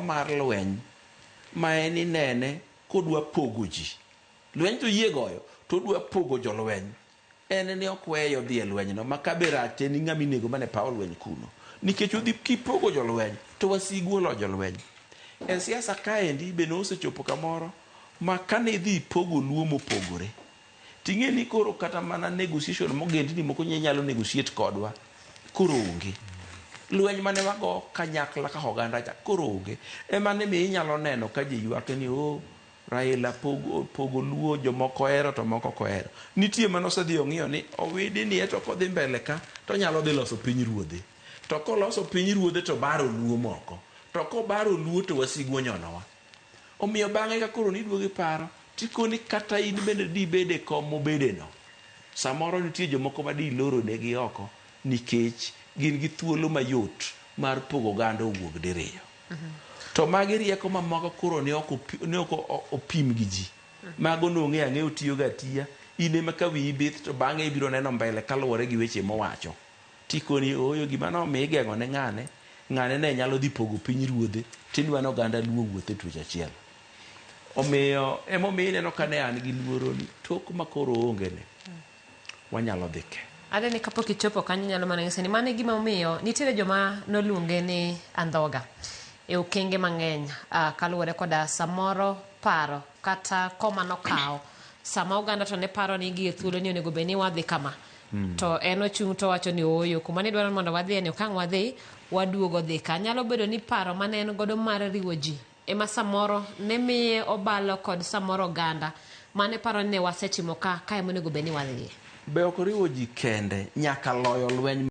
mar lweny ma en inene kodwa pogo ji. Lweny to yie goyo to dwa pogo jolweny. En ni okweyo dhi e lweny no makaberate ni ng'ami nego mane pawo lweny kuno. Nikech udhi kipogo jolweny to wasigu lo jolweny. E siasa kaendi be nosechopo kamoro ma kane dhi pogo luo mopogore. Ting'e ni koro kata mana negotiation mogendni moko nyalo negotiate kodwa koro onge. Lweny mane wago kanyakla ka oganda cha koro onge. Mane mi inyalo neno ka ji ywak ni Raila pogo luo jomoko hero to moko kohero. Nitie mano osedhi ong'iyo ni owidi ni eto kodhi mbele ka to nyalo dhi loso piny ruodhe. To koloso piny ruodhe to baro luo moko. To kobaro luo to wasigu onyonowa. Omiyo bang'e ka koro niduogi paro tikoni kata in bende di bede kom mobede no. Samoro nitie jomoko ma di loro negi oko nikech gin gi thuolo mayot mar pogo ganda owuog diriyo. To magi rieko mamoko koro ne ok opim gi ji. Mago nong'e ang'eyo tiyo ga tiya. Ine ma ka wiyi bith to bang'e ibiro neno mbele kaluwore gi weche mowacho. Tikoni oyo gima nomiyo igeng'o ne ng'ane ne nyalo dhi pogo piny ruodhe tidwa no ganda luo wuothe twech achiel. Omiyo emomiyo ineno ka ne an gi luoro ni tok makoro onge ne wanyalo dhi ke. Ade ni kapok ichopo kanyo nyalo mana ng'ise ni mane gima omiyo nitiere joma noluonge ni andhoga e okenge mang'eny kaluwore koda samoro paro kata koma nokawo sama oganda to ne paro ni gie thuolo ni onego bed ni wadhi kama. To en ochung' to wacho ni oyo kuma ne dwaro mondo wadhi ni okang' wadhi waduogo dhi ka. Nyalo bedo ni paro mane en godo mar riwo ji ema samoro ne miye obalo kod samoro oganda mane paro ni wasechimo ka ema onego bed ni wadhi. Be ok riwo ji kende nyaka loyo lweny